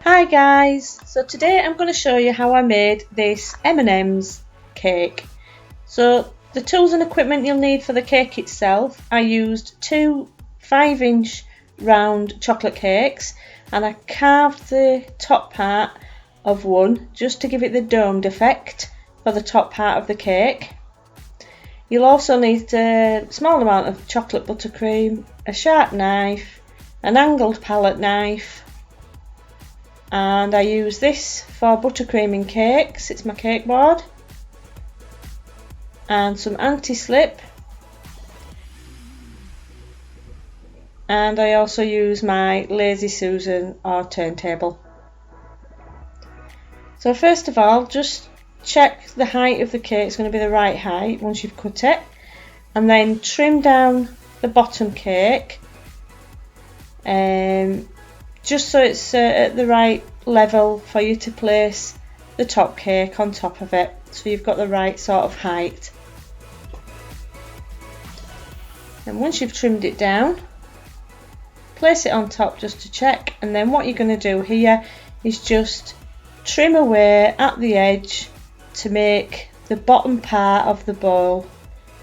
Hi guys, so today I'm going to show you how I made this M&M's cake. So the tools and equipment you'll need for the cake itself, I used two 5-inch round chocolate cakes and I carved the top part of one just to give it the domed effect for the top part of the cake. You'll also need a small amount of chocolate buttercream, a sharp knife, an angled palette knife, and I use this for buttercreaming cakes, it's my cake board, and some anti-slip, and I also use my Lazy Susan or turntable. So first of all, just check the height of the cake is going to be the right height once you've cut it, and then trim down the bottom cake just so it's at the right level for you to place the top cake on top of it, so you've got the right sort of height. And once you've trimmed it down, place it on top just to check, and then what you're going to do here is just trim away at the edge to make the bottom part of the bowl.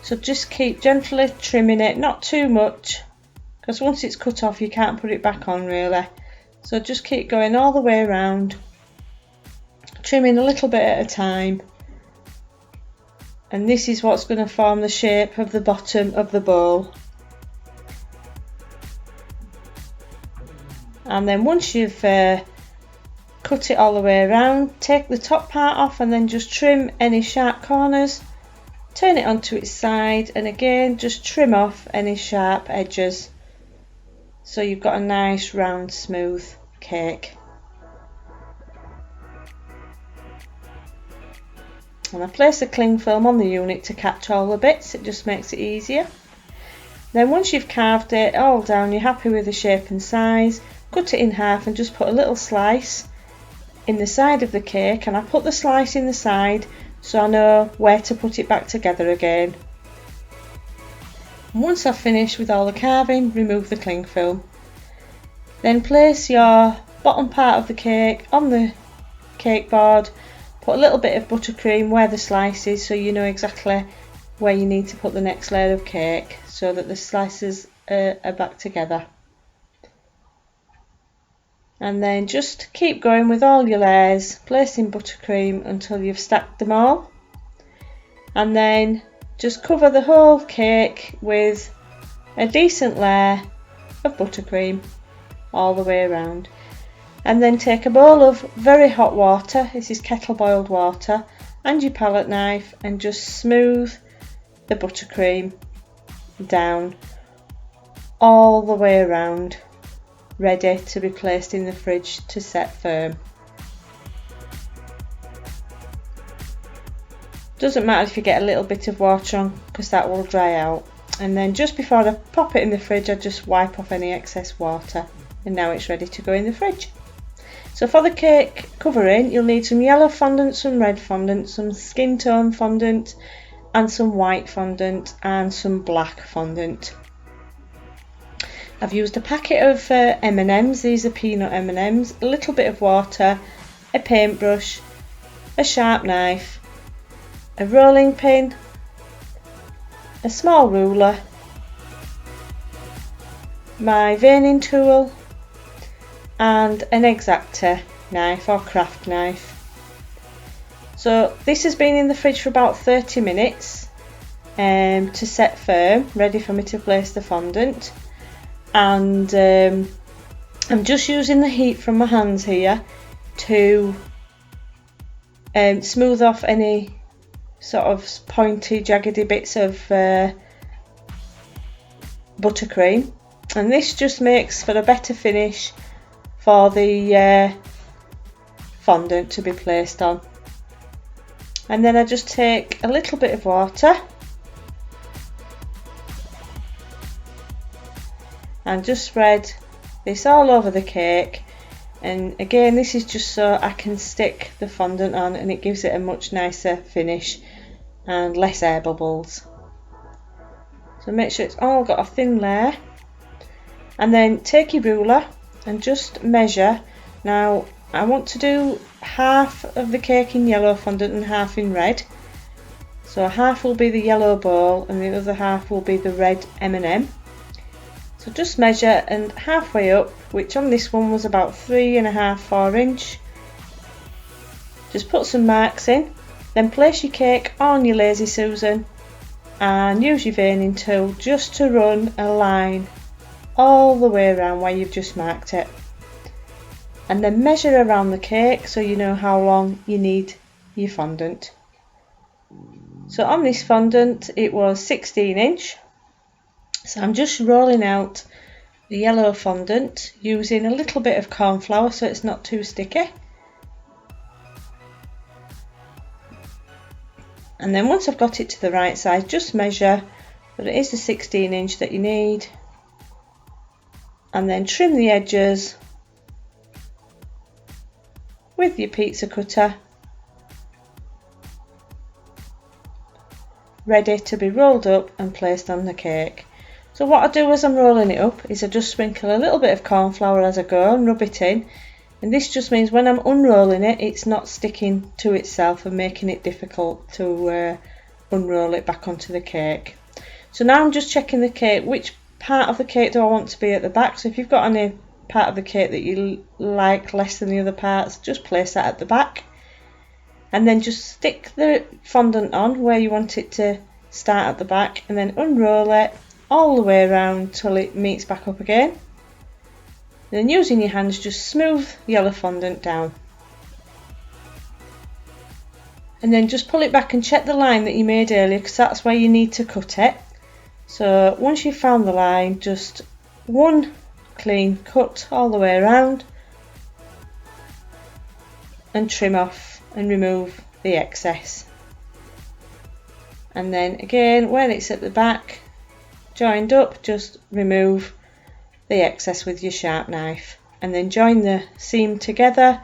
So just keep gently trimming it, not too much, because once it's cut off you can't put it back on really. So just keep going all the way around, trimming a little bit at a time, and this is what's going to form the shape of the bottom of the bowl. And then once you've cut it all the way around, take the top part off and then just trim any sharp corners, turn it onto its side, and again just trim off any sharp edges, so you've got a nice round smooth cake. And I place the cling film on the unit to catch all the bits, it just makes it easier. Then once you've carved it all down, you're happy with the shape and size, cut it in half and just put a little slice in the side of the cake, and I put the slice in the side so I know where to put it back together again. And once I've finished with all the carving, remove the cling film. Then place your bottom part of the cake on the cake board, put a little bit of buttercream where the slice is so you know exactly where you need to put the next layer of cake so that the slices are back together. And then just keep going with all your layers, placing buttercream until you've stacked them all, and then just cover the whole cake with a decent layer of buttercream all the way around. And then take a bowl of very hot water, this is kettle boiled water, and your palette knife, and just smooth the buttercream down all the way around, ready to be placed in the fridge to set firm. Doesn't matter if you get a little bit of water on, because that will dry out. And then just before I pop it in the fridge, I just wipe off any excess water, and now it's ready to go in the fridge. So for the cake covering, you'll need some yellow fondant, some red fondant, some skin tone fondant, and some white fondant, and some black fondant. I've used a packet of M&M's, these are peanut M&M's, a little bit of water, a paintbrush, a sharp knife, a rolling pin, a small ruler, my veining tool, and an X-Acto knife or craft knife. So this has been in the fridge for about 30 minutes to set firm, ready for me to place the fondant. And I'm just using the heat from my hands here to smooth off any sort of pointy, jaggedy bits of buttercream, and this just makes for a better finish for the fondant to be placed on. And then I just take a little bit of water and just spread this all over the cake, and again this is just so I can stick the fondant on, and it gives it a much nicer finish and less air bubbles. So make sure it's all got a thin layer, and then take your ruler and just measure. Now I want to do half of the cake in yellow fondant and half in red. So half will be the yellow ball and the other half will be the red M&M. So just measure, and halfway up, which on this one was about 3.5–4 inch, just put some marks in, then place your cake on your Lazy Susan and use your veining tool just to run a line all the way around where you've just marked it. And then measure around the cake so you know how long you need your fondant. So on this fondant it was 16 inch. So I'm just rolling out the yellow fondant using a little bit of corn flour so it's not too sticky. And then once I've got it to the right size, just measure that it is the 16 inch that you need, and then trim the edges with your pizza cutter, ready to be rolled up and placed on the cake. So what I do as I'm rolling it up is I just sprinkle a little bit of corn flour as I go and rub it in, and this just means when I'm unrolling it, it's not sticking to itself and making it difficult to unroll it back onto the cake. So now I'm just checking the cake, which part of the cake do I want to be at the back. So if you've got any part of the cake that you like less than the other parts, just place that at the back, and then just stick the fondant on where you want it to start at the back, and then unroll it all the way around till it meets back up again. And then using your hands, just smooth yellow fondant down, and then just pull it back and check the line that you made earlier, because that's where you need to cut it. So once you've found the line, just one clean cut all the way around and trim off and remove the excess. And then again, when it's at the back joined up, just remove the excess with your sharp knife, and then join the seam together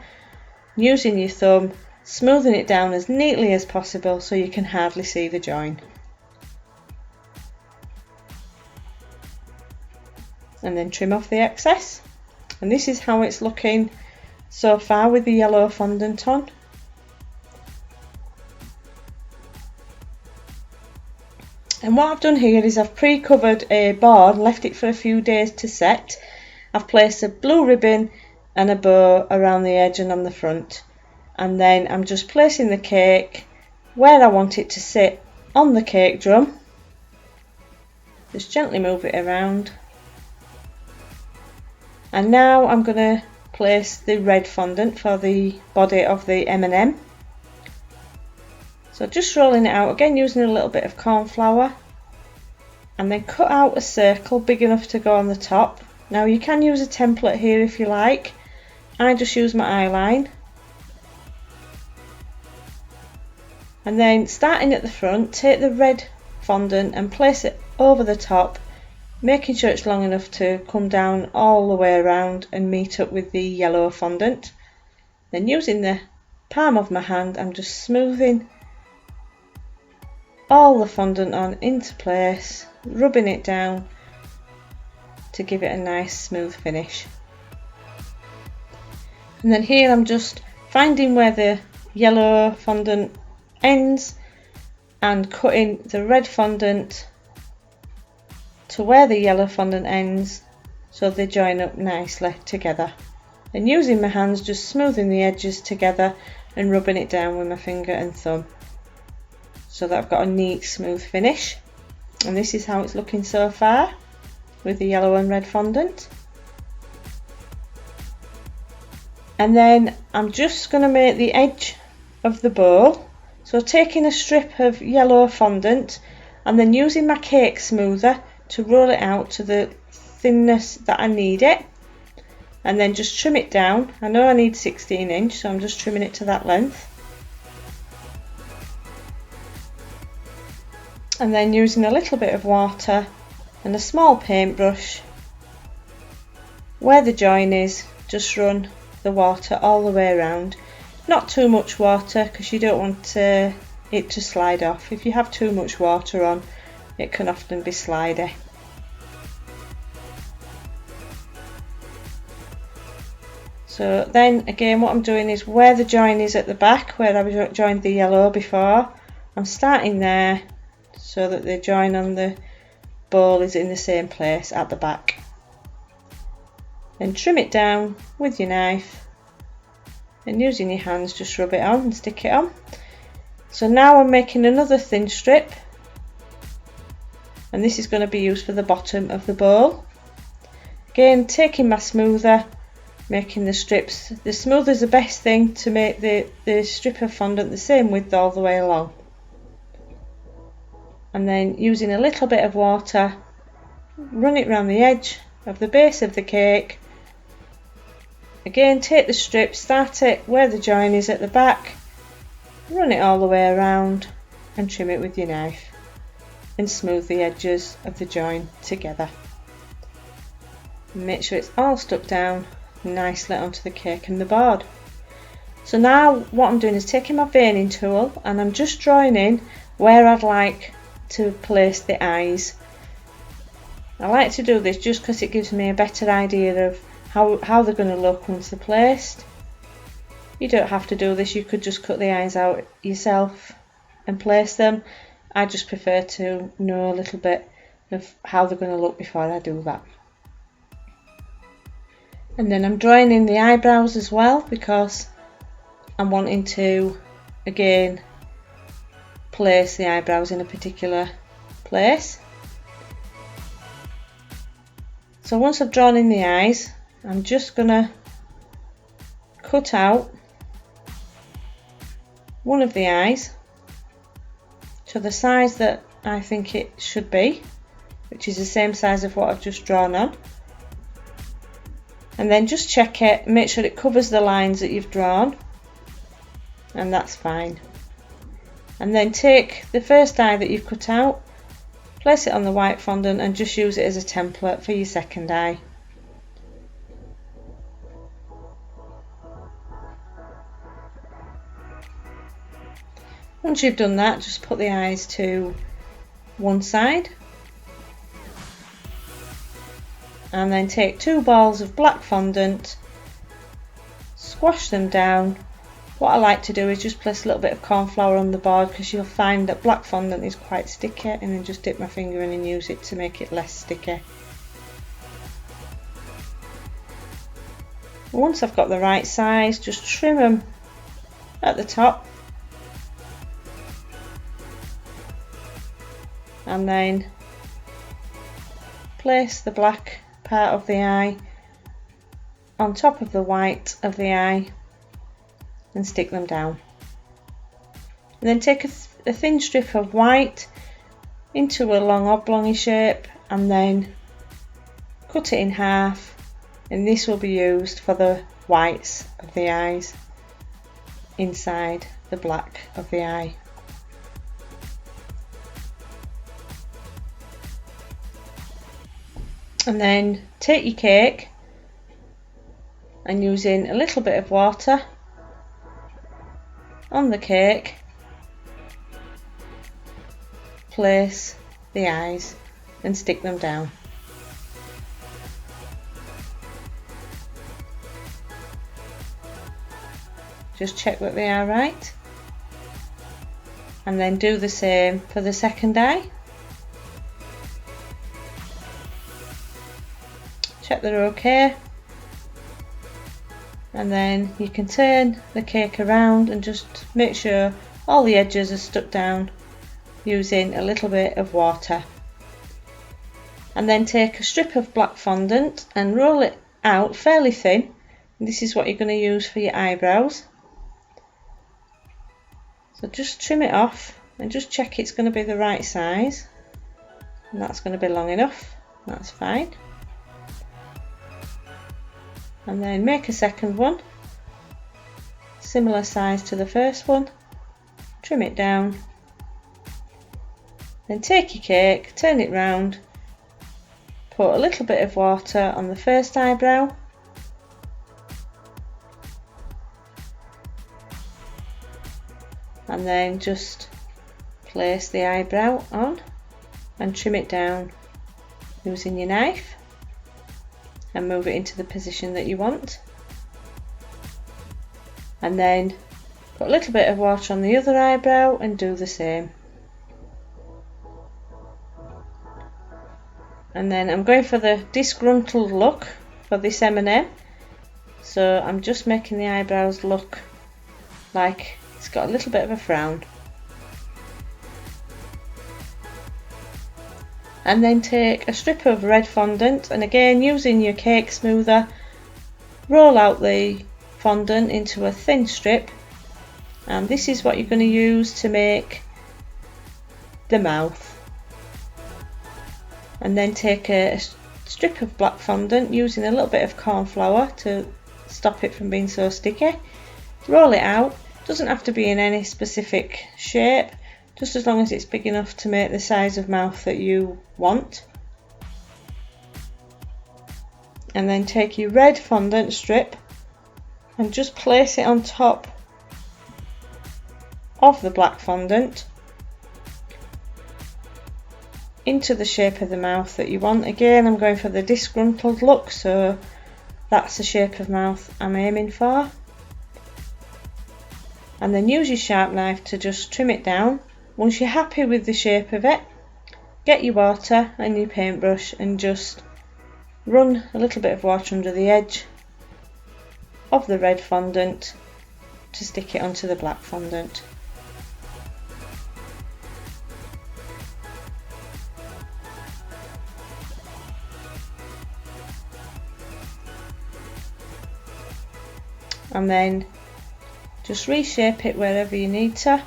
using your thumb, smoothing it down as neatly as possible so you can hardly see the join. And then trim off the excess. And this is how it's looking so far with the yellow fondant on. And what I've done here is I've pre-covered a board, left it for a few days to set. I've placed a blue ribbon and a bow around the edge and on the front, and then I'm just placing the cake where I want it to sit on the cake drum. Just gently move it around. And now I'm going to place the red fondant for the body of the M&M. So just rolling it out again using a little bit of corn flour, and then cut out a circle big enough to go on the top. Now you can use a template here if you like. I just use my eyeline. And then starting at the front, take the red fondant and place it over the top, making sure it's long enough to come down all the way around and meet up with the yellow fondant. Then using the palm of my hand, I'm just smoothing all the fondant on into place, rubbing it down to give it a nice smooth finish. And then here I'm just finding where the yellow fondant ends and cutting the red fondant to where the yellow fondant ends so they join up nicely together. And using my hands, just smoothing the edges together and rubbing it down with my finger and thumb so that I've got a neat smooth finish. And this is how it's looking so far with the yellow and red fondant. And then I'm just going to make the edge of the bowl, so taking a strip of yellow fondant and then using my cake smoother to roll it out to the thinness that I need it, and then just trim it down. I know I need 16 inch, so I'm just trimming it to that length. And then using a little bit of water and a small paintbrush, where the join is, just run the water all the way around. Not too much water because you don't want it to slide off. If you have too much water on, it can often be slidey. So then again, what I'm doing is where the join is at the back, where I joined the yellow before, I'm starting there so that the join on the bowl is in the same place at the back. Then trim it down with your knife and using your hands just rub it on and stick it on. So now I'm making another thin strip, and this is going to be used for the bottom of the bowl. Again, taking my smoother, making the strips. The smoother is the best thing to make the strip of fondant the same width all the way along. And then using a little bit of water, run it around the edge of the base of the cake. Again, take the strip, start it where the join is at the back, run it all the way around and trim it with your knife and smooth the edges of the join together. Make sure it's all stuck down nicely onto the cake and the board. So now what I'm doing is taking my veining tool and I'm just drawing in where I'd like to place the eyes. I like to do this just because it gives me a better idea of how they're going to look once they're placed. You don't have to do this, you could just cut the eyes out yourself and place them. I just prefer to know a little bit of how they're going to look before I do that. And then I'm drawing in the eyebrows as well because I'm wanting to again place the eyebrows in a particular place. So once I've drawn in the eyes, I'm just going to cut out one of the eyes to the size that I think it should be, which is the same size of what I've just drawn on. And then just check it, make sure it covers the lines that you've drawn, and that's fine. And then take the first eye that you've cut out, place it on the white fondant and just use it as a template for your second eye. Once you've done that, just put the eyes to one side and then take 2 balls of black fondant, squash them down. What I like to do is just place a little bit of corn flour on the board because you'll find that black fondant is quite sticky, and then just dip my finger in and use it to make it less sticky. Once I've got the right size, just trim them at the top and then place the black part of the eye on top of the white of the eye and stick them down. And then take a thin strip of white into a long oblong shape and then cut it in half, and this will be used for the whites of the eyes inside the black of the eye. And then take your cake and using a little bit of water on the cake, place the eyes and stick them down. Just check that they are right, and then do the same for the second eye. Check they're okay, and then you can turn the cake around and just make sure all the edges are stuck down using a little bit of water. And then take a strip of black fondant and roll it out fairly thin. And this is what you're going to use for your eyebrows. So just trim it off and just check it's going to be the right size, and that's going to be long enough, that's fine. And then make a second one, similar size to the first one, trim it down, then take your cake, turn it round, put a little bit of water on the first eyebrow, and then just place the eyebrow on and trim it down using your knife and move it into the position that you want. and then put a little bit of water on the other eyebrow and do the same. And then I'm going for the disgruntled look for this M&M, so I'm just making the eyebrows look like it's got a little bit of a frown. And then take a strip of red fondant, and again using your cake smoother, roll out the fondant into a thin strip, and this is what you're going to use to make the mouth. And then take a strip of black fondant using a little bit of corn flour to stop it from being so sticky. Roll it out, doesn't have to be in any specific shape, just as long as it's big enough to make the size of mouth that you want. And then take your red fondant strip and just place it on top of the black fondant into the shape of the mouth that you want. Again, I'm going for the disgruntled look, so that's the shape of mouth I'm aiming for. And then use your sharp knife to just trim it down. Once you're happy with the shape of it, get your water and your paintbrush and just run a little bit of water under the edge of the red fondant to stick it onto the black fondant. And then just reshape it wherever you need to.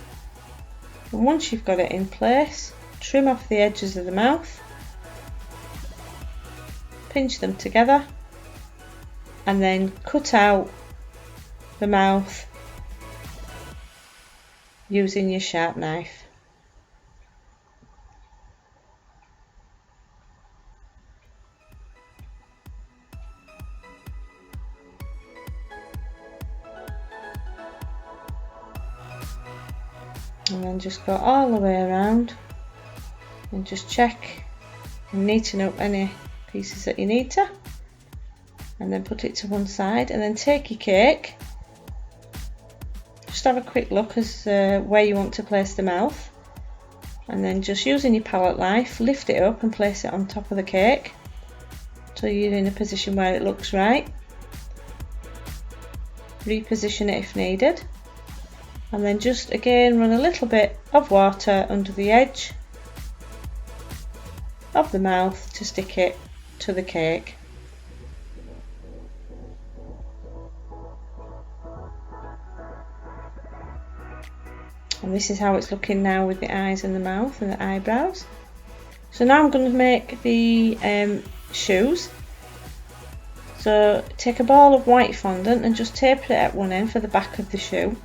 And once you've got it in place, trim off the edges of the mouth, pinch them together, and then cut out the mouth using your sharp knife. And then just go all the way around and just check and neaten up any pieces that you need to, and then put it to one side, and then take your cake, just have a quick look as where you want to place the mouth, and then just using your palette knife lift it up and place it on top of the cake so you're in a position where it looks right. Reposition it if needed, and then just again run a little bit of water under the edge of the mouth to stick it to the cake. And this is how it's looking now with the eyes and the mouth and the eyebrows. So now I'm going to make the shoes. So take a ball of white fondant and just taper it at one end for the back of the shoe,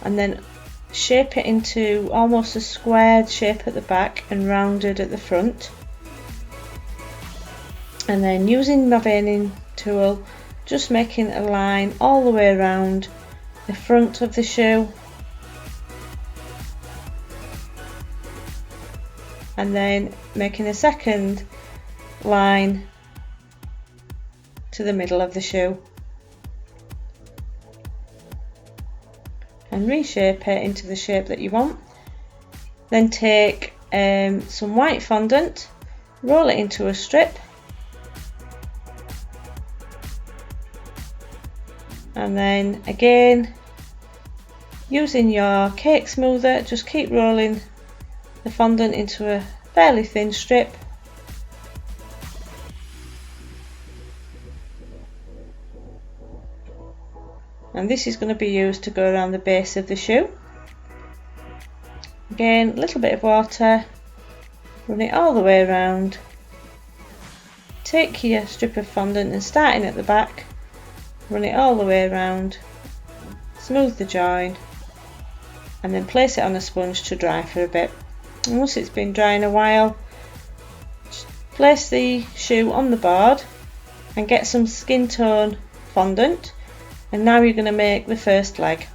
and then shape it into almost a squared shape at the back and rounded at the front. And then using my veining tool, just making a line all the way around the front of the shoe, and then making a second line to the middle of the shoe, and reshape it into the shape that you want. Then take some white fondant, roll it into a strip, and then again using your cake smoother, just keep rolling the fondant into a fairly thin strip, and this is going to be used to go around the base of the shoe. Again, a little bit of water, run it all the way around, take your strip of fondant and starting at the back, run it all the way around, smooth the join, and then place it on a sponge to dry for a bit. And once it's been drying a while, place the shoe on the board and get some skin tone fondant, and now you're going to make the first leg.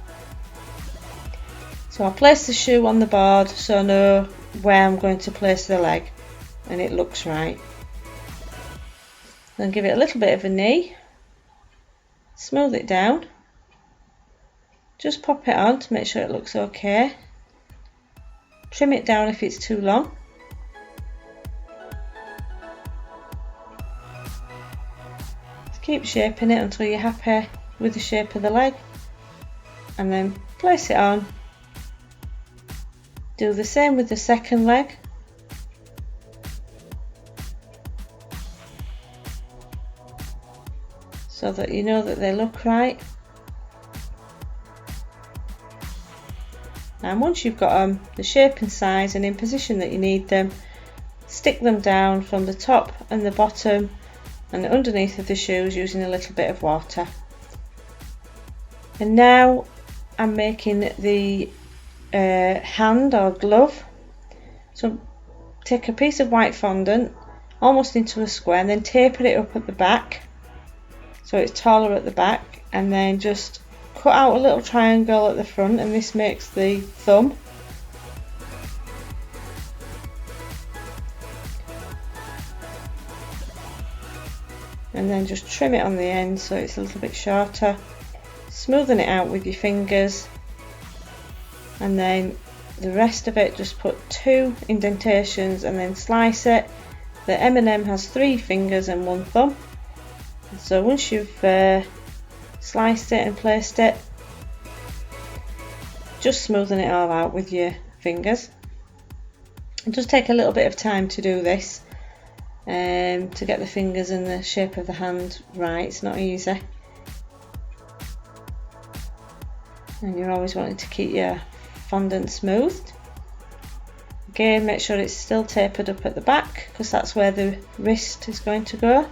So I'll place the shoe on the board so I know where I'm going to place the leg and it looks right. Then give it a little bit of a knee, smooth it down, Just pop it on to make sure it looks okay. Trim it down if it's too long. Just keep shaping it until you're happy with the shape of the leg, and then place it on. Do the same with the second leg. So that you know that they look right. And once you've got them the shape and size and in position that you need them, stick them down from the top and the bottom and underneath of the shoes using a little bit of water. And now I'm making the hand or glove. So take a piece of white fondant almost into a square and then taper it up at the back so it's taller at the back, and then just cut out a little triangle at the front, and this makes the thumb. And then just trim it on the end so it's a little bit shorter, smoothing it out with your fingers, and then the rest of it just put 2 indentations and then slice it. The M&M has 3 fingers and 1 thumb, so once you've sliced it and placed it, just smoothing it all out with your fingers. It does take a little bit of time to do this, to get the fingers and the shape of the hand right. It's not easy, and you're always wanting to keep your fondant smoothed. Again, make sure it's still tapered up at the back because that's where the wrist is going to go.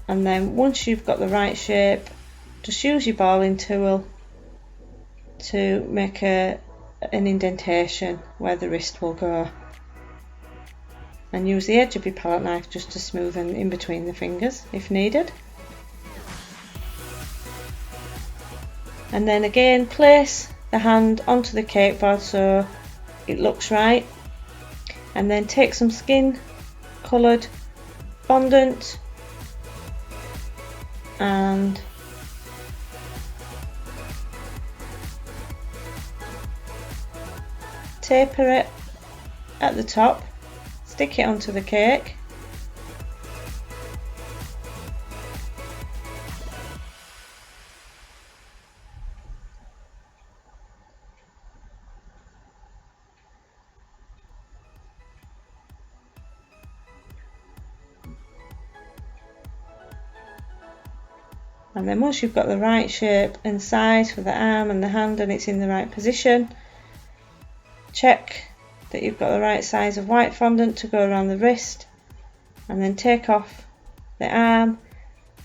And then once you've got the right shape, just use your balling tool to make an indentation where the wrist will go, and use the edge of your palette knife just to smoothen in between the fingers if needed. And then again, place the hand onto the cake board so it looks right, and then take some skin coloured fondant and taper it at the top, stick it onto the cake, and then once you've got the right shape and size for the arm and the hand and it's in the right position, check that you've got the right size of white fondant to go around the wrist, and then take off the arm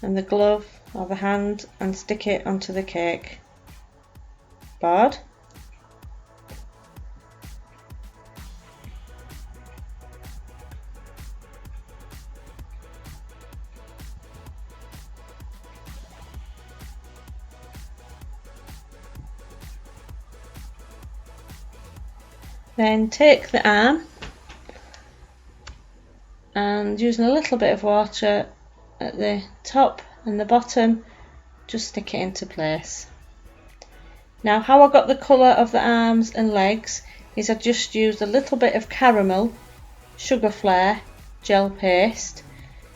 and the glove or the hand and stick it onto the cake board. Then take the arm and using a little bit of water at the top and the bottom, just stick it into place. Now how I got the colour of the arms and legs is I just used a little bit of caramel sugar flare gel paste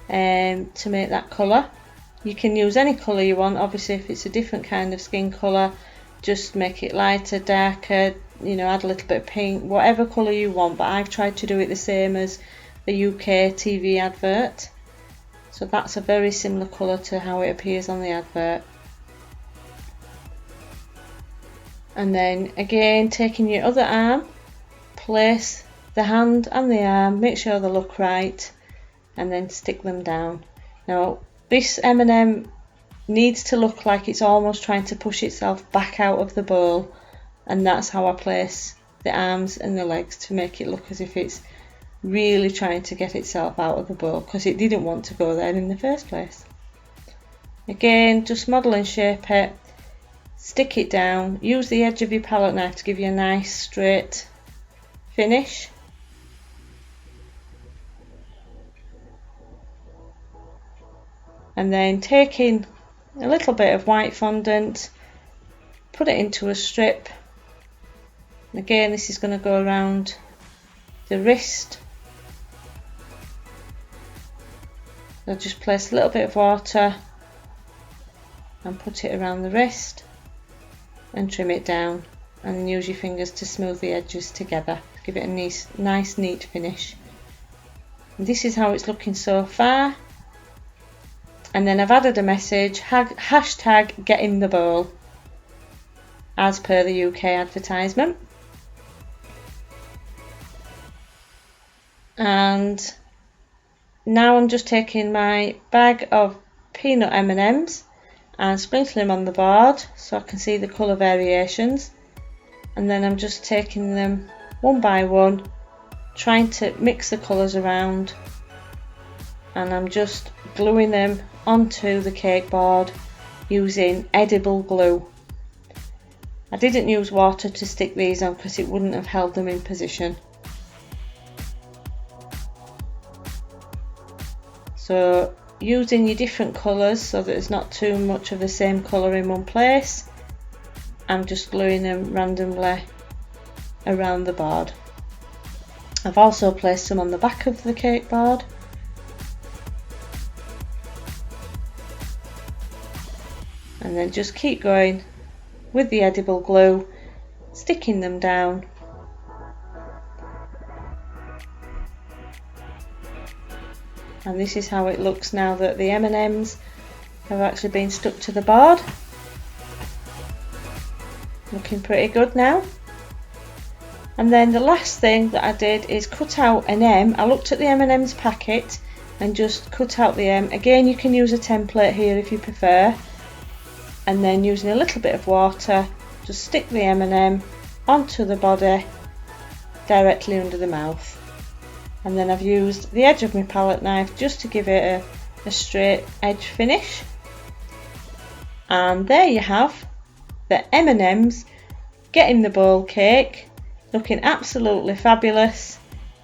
to make that colour. You can use any colour you want, obviously if it's a different kind of skin colour just make it lighter, darker, you know, add a little bit of pink, whatever colour you want, but I've tried to do it the same as the UK TV advert, so that's a very similar colour to how it appears on the advert. And then again, taking your other arm, place the hand and the arm, make sure they look right, and then stick them down. Now this M&M needs to look like it's almost trying to push itself back out of the bowl, and that's how I place the arms and the legs to make it look as if it's really trying to get itself out of the bowl because it didn't want to go there in the first place. Again, just model and shape it, stick it down, use the edge of your palette knife to give you a nice straight finish. and then taking a little bit of white fondant, put it into a strip. And again, this is going to go around the wrist. I'll just place a little bit of water and put it around the wrist and trim it down, and then use your fingers to smooth the edges together, give it a nice neat finish. And this is how it's looking so far. And then I've added a message, hashtag get in the bowl, as per the UK advertisement. And now I'm just taking my bag of peanut M&Ms and sprinkling them on the board so I can see the colour variations, and then I'm just taking them one by one, trying to mix the colours around, and I'm just gluing them onto the cake board using edible glue. I didn't use water to stick these on because it wouldn't have held them in position. So using your different colours so that there's not too much of the same colour in one place, I'm just gluing them randomly around the board. I've also placed some on the back of the cake board. And then just keep going with the edible glue, sticking them down. And this is how it looks now that the M&Ms have actually been stuck to the board. Looking pretty good now. And then the last thing that I did is cut out an M. I looked at the M&Ms packet and just cut out the M. Again, you can use a template here if you prefer. And then using a little bit of water, just stick the M&M onto the body directly under the mouth. And then I've used the edge of my palette knife just to give it a straight edge finish. And there you have the M&Ms Get in the Bowl cake, looking absolutely fabulous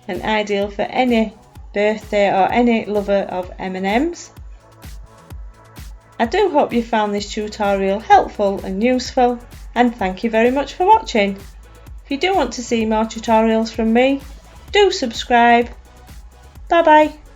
and ideal for any birthday or any lover of M&Ms. I do hope you found this tutorial helpful and useful, and thank you very much for watching. If you do want to see more tutorials from me, do subscribe. Bye bye.